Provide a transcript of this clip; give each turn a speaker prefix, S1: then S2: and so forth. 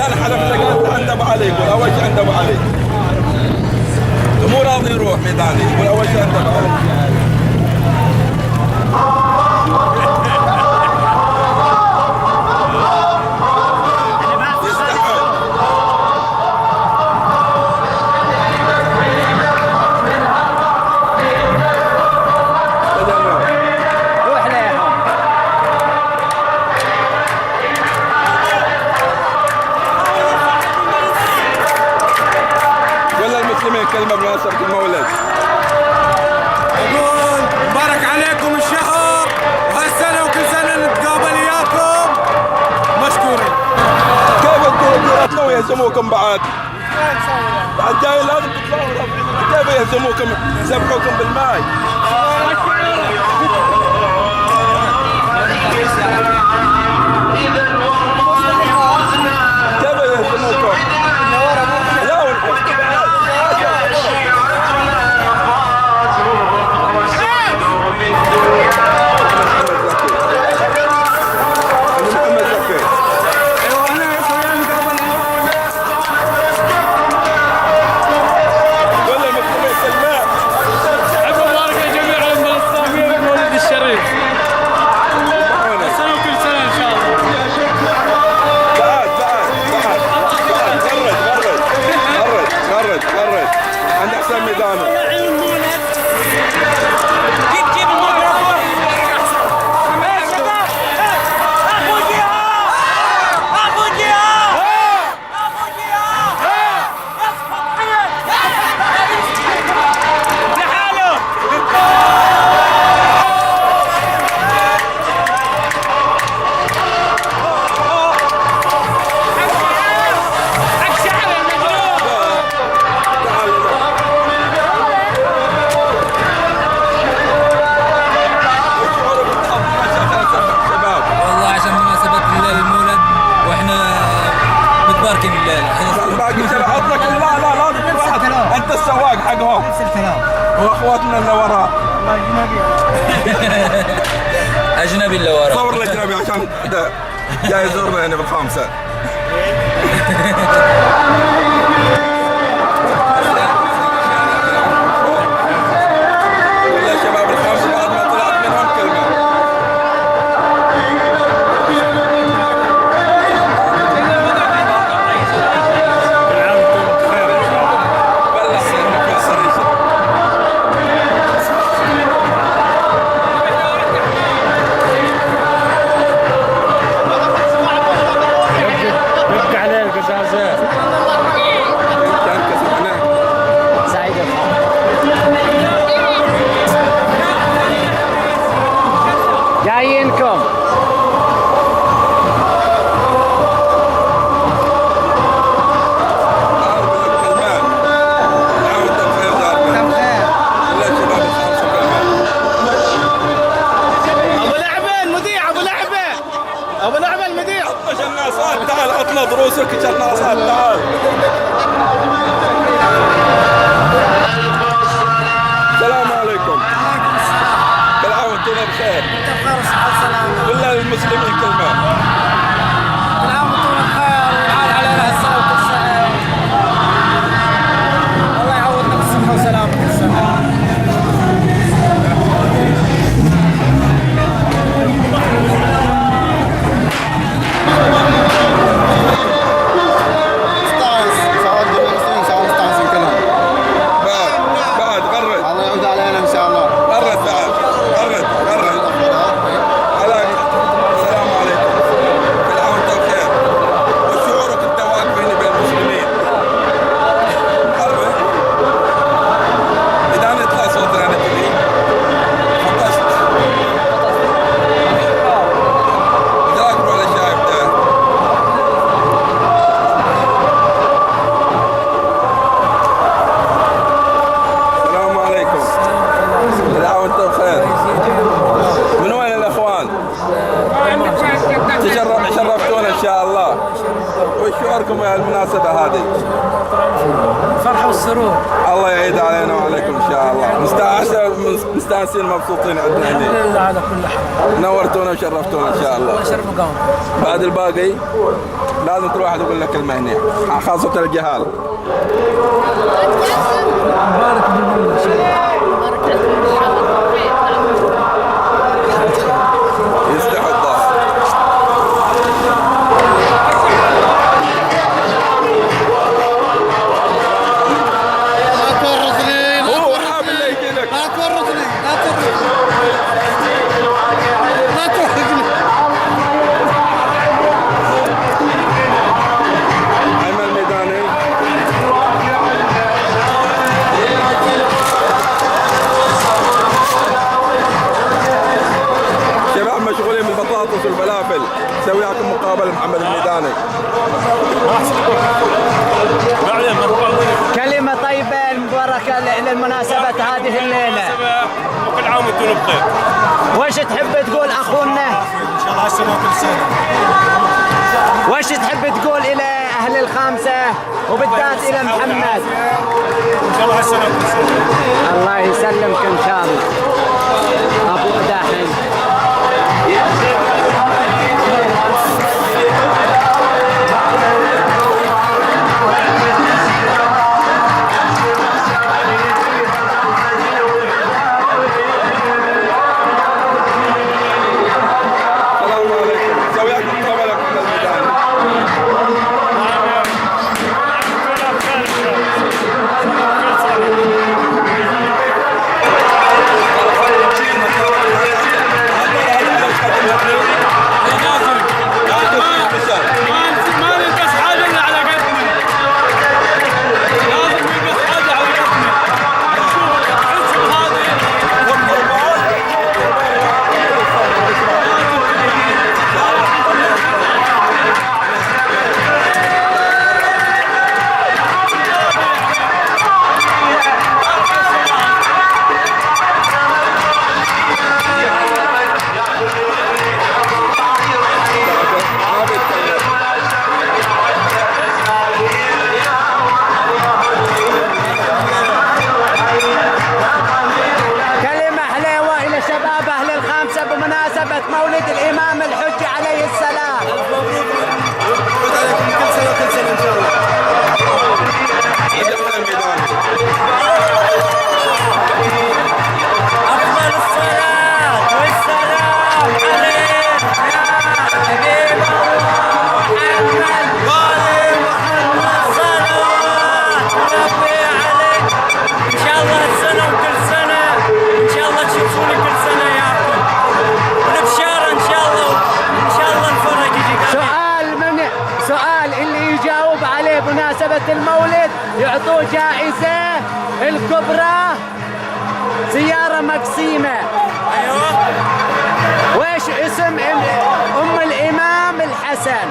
S1: انا حلفت قالت عند ابو علي، يقول اول شيء عند ابو علي. مو راضي يروح ميداني، يقول اول شيء عند ابو علي. كلمة بمناسبة المولد.
S2: أقول مبارك عليكم الشهر، وهالسنة وكل سنة نتقابل إياكم مشكورين.
S1: كيف الديرتنا ويهزموكم بعد؟ بعد جاي لازم تطلعوا. كيف يهزموكم يذبحوكم بالماء؟ كيف يهزموكم؟ انت السواق حقهم نفس الكلام واخواتنا اللي وراء
S3: اجنبي اللي وراء
S1: صور الاجنبي عشان جاي يزورنا هنا بالخامسه.
S4: جايينكم
S2: ابو لعبه المذيع
S1: شناصات تعال اطلع دروسك شناصات تعال. السلام عليكم. بالعافيه وانتم بخير.
S4: انت بخير وصحه وسلامه.
S1: كل المسلمين كلمه.
S4: بالعافيه وانتم بخير وعاد علينا الصلاه كل سنه. الله يعوضنا بالصحه والسلامه كل سنه.
S1: السلام عليكم. عليكم المناسبة هذه؟
S4: الفرحة والسرور.
S1: الله يعيد علينا وعليكم إن شاء الله. مستانسين مبسوطين عندنا
S4: الحمد
S1: هنا.
S4: لله على كل حال.
S1: نورتونا وشرفتونا إن شاء الله.
S4: الله يشرف مقام.
S1: بعد الباقي لازم كل واحد يقول لك كلمة هنا، خاصة الجهال.
S4: مبارك بالمولد إن شاء الله.
S1: يستحق الظهر.
S2: لا تورطني.
S1: هو حاب اللي يجي لك.
S2: لا تورطني. لا تورطني. لا تورطني.
S1: أيمن الميداني. شباب مشغولين بالبطاطس والفلافل، سوي لكم مقابلة محمد الميداني.
S5: كلمة طيبة مباركة للمناسبة هذه الليلة.
S6: كل عام وانتم بخير.
S5: وش تحب تقول أخونا؟
S2: إن شاء الله هالسنة وكل سنة.
S5: وش تحب تقول إلى أهل الخامسة وبالذات إلى محمد؟
S6: ان شاء الله هالسنه وكل سنه.
S5: الله يسلمك إن شاء الله. أبو داحم.
S1: السلام عليكم، سوي لكم مقابلة محمد الميداني.
S6: ما نلبس حاجه الا على قدنا. لازم نلبس حاجه على قدنا. نشوف هذه
S5: كلمة حلوة إلى شباب أهل الخامسة بمناسبة مولد الإمام الحجة عليه السلام.
S2: كل سنة وكل سنة إن شاء الله.
S1: محمد الميداني.
S5: أفضل الصلاة والسلام عليك يا حبيب محمد وآل محمد صلوات ربي عليك. إن شاء الله السنة وكل سنة إن شاء الله تشوفوني كل سنة ياكم والبشارة إن شاء الله. إن شاء الله الفرج يجي. سؤال اللي يجاوب عليه بمناسبة المولد يعطوه جائزة الكبرى سيارة مقسيمة.
S6: ايوه
S5: ويش اسم أم الإمام الحسن؟